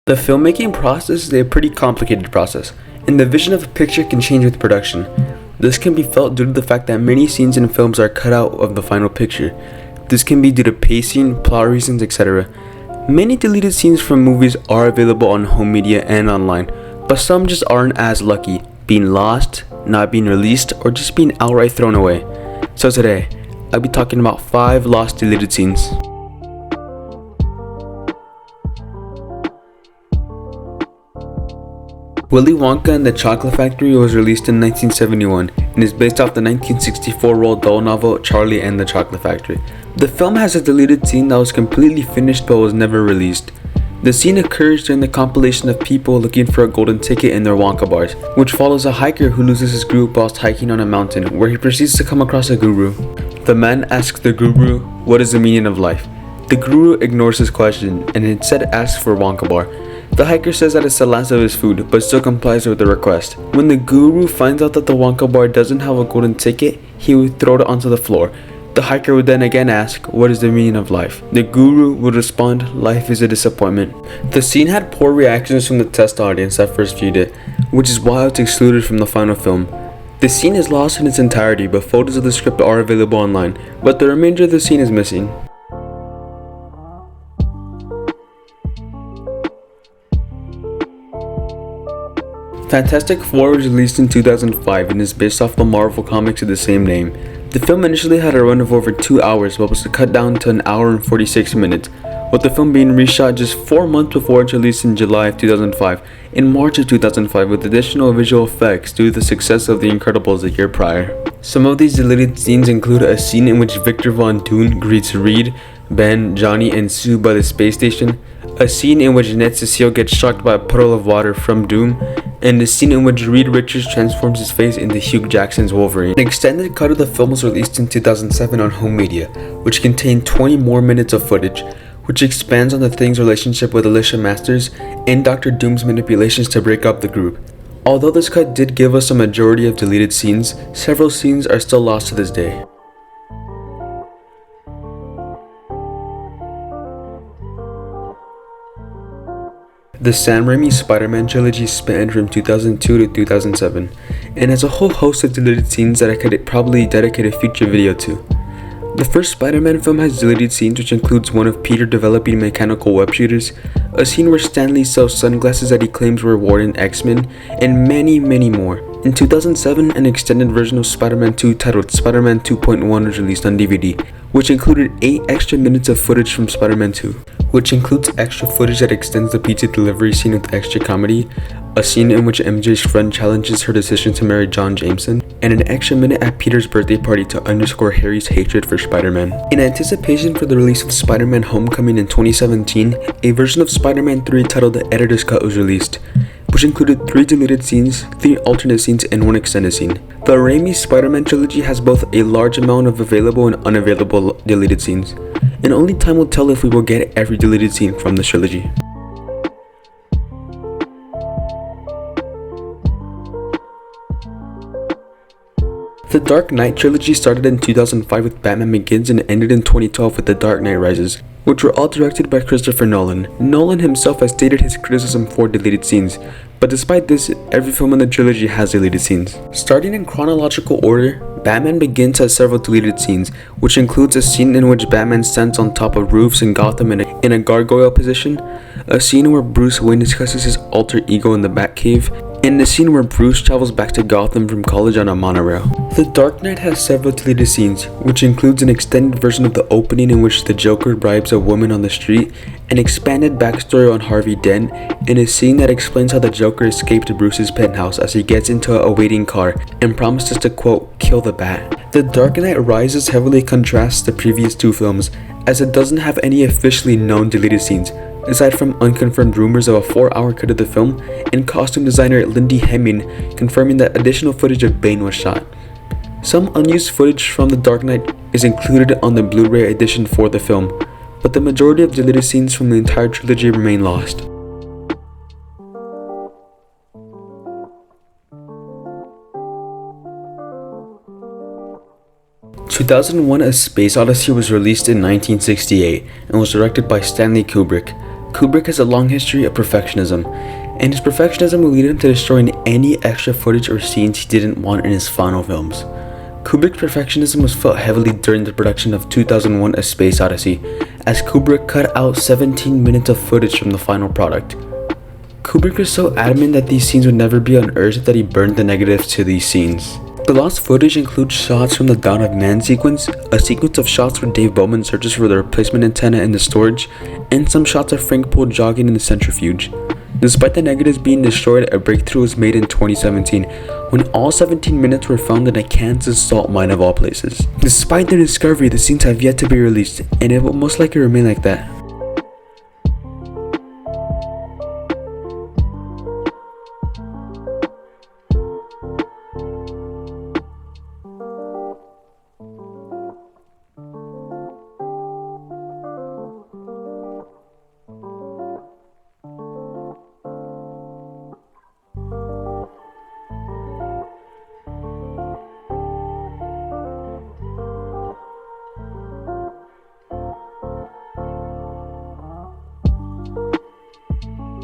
The filmmaking process is a pretty complicated process, and the vision of a picture can change with production. This can be felt due to the fact that many scenes in films are cut out of the final picture. This can be due to pacing, plot reasons, etc. Many deleted scenes from movies are available on home media and online, but some just aren't as lucky, being lost, not being released, or just being outright thrown away. So today, I'll be talking about 5 lost deleted scenes. Willy Wonka and the Chocolate Factory was released in 1971 and is based off the 1964 Roald Dahl novel Charlie and the Chocolate Factory. The film has a deleted scene that was completely finished but was never released. The scene occurs during the compilation of people looking for a golden ticket in their Wonka bars, which follows a hiker who loses his group whilst hiking on a mountain where he proceeds to come across a guru. The man asks the guru, "What is the meaning of life?" The guru ignores his question and instead asks for a Wonka bar. The hiker says that it's the last of his food, but still complies with the request. When the guru finds out that the Wonka bar doesn't have a golden ticket, he would throw it onto the floor. The hiker would then again ask, "What is the meaning of life?" The guru would respond, "Life is a disappointment." The scene had poor reactions from the test audience that first viewed it, which is why it's excluded from the final film. The scene is lost in its entirety, but photos of the script are available online, but the remainder of the scene is missing. Fantastic Four was released in 2005 and is based off the Marvel comics of the same name. The film initially had a run of over 2 hours but was cut down to an hour and 46 minutes, with the film being reshot just 4 months before its release in July of 2005. In March of 2005 with additional visual effects due to the success of The Incredibles a year prior. Some of these deleted scenes include a scene in which Victor Von Doom greets Reed, Ben, Johnny, and Sue by the space station, a scene in which Ned Cecile gets shocked by a puddle of water from Doom, and the scene in which Reed Richards transforms his face into Hugh Jackson's Wolverine. An extended cut of the film was released in 2007 on home media, which contained 20 more minutes of footage, which expands on the Thing's relationship with Alicia Masters and Dr. Doom's manipulations to break up the group. Although this cut did give us a majority of deleted scenes, several scenes are still lost to this day. The Sam Raimi Spider-Man trilogy spanned from 2002 to 2007, and has a whole host of deleted scenes that I could probably dedicate a future video to. The first Spider-Man film has deleted scenes which includes one of Peter developing mechanical web shooters, a scene where Stan Lee sells sunglasses that he claims were worn in X-Men, and many more. In 2007, an extended version of Spider-Man 2 titled Spider-Man 2.1 was released on DVD, which included 8 extra minutes of footage from Spider-Man 2, which includes extra footage that extends the pizza delivery scene with extra comedy, a scene in which MJ's friend challenges her decision to marry John Jameson, and an extra minute at Peter's birthday party to underscore Harry's hatred for Spider-Man. In anticipation for the release of Spider-Man Homecoming in 2017, a version of Spider-Man 3 titled The Editor's Cut was released, which included 3 deleted scenes, 3 alternate scenes, and 1 extended scene. The Raimi Spider-Man trilogy has both a large amount of available and unavailable deleted scenes, and only time will tell if we will get every deleted scene from this trilogy. The Dark Knight trilogy started in 2005 with Batman Begins and ended in 2012 with The Dark Knight Rises, which were all directed by Christopher Nolan. Nolan himself has stated his criticism for deleted scenes, but despite this, every film in the trilogy has deleted scenes. Starting in chronological order, Batman Begins has several deleted scenes, which includes a scene in which Batman stands on top of roofs in Gotham in a gargoyle position, a scene where Bruce Wayne discusses his alter ego in the Batcave, and the scene where Bruce travels back to Gotham from college on a monorail. The Dark Knight has several deleted scenes, which includes an extended version of the opening in which the Joker bribes a woman on the street, an expanded backstory on Harvey Dent, and a scene that explains how the Joker escaped Bruce's penthouse as he gets into a waiting car and promises to, quote, kill the Bat. The Dark Knight Rises heavily contrasts the previous 2 films, as it doesn't have any officially known deleted scenes, aside from unconfirmed rumors of a 4-hour cut of the film and costume designer Lindy Hemming confirming that additional footage of Bane was shot. Some unused footage from The Dark Knight is included on the Blu-ray edition for the film, but the majority of deleted scenes from the entire trilogy remain lost. In 2001, A Space Odyssey was released in 1968 and was directed by Stanley Kubrick. Kubrick has a long history of perfectionism, and his perfectionism will lead him to destroying any extra footage or scenes he didn't want in his final films. Kubrick's perfectionism was felt heavily during the production of 2001: A Space Odyssey, as Kubrick cut out 17 minutes of footage from the final product. Kubrick was so adamant that these scenes would never be unearthed that he burned the negatives to these scenes. The lost footage includes shots from the Dawn of Man sequence, a sequence of shots where Dave Bowman searches for the replacement antenna in the storage, and some shots of Frank Poole jogging in the centrifuge. Despite the negatives being destroyed, a breakthrough was made in 2017 when all 17 minutes were found in a Kansas salt mine of all places. Despite their discovery, the scenes have yet to be released, and it will most likely remain like that.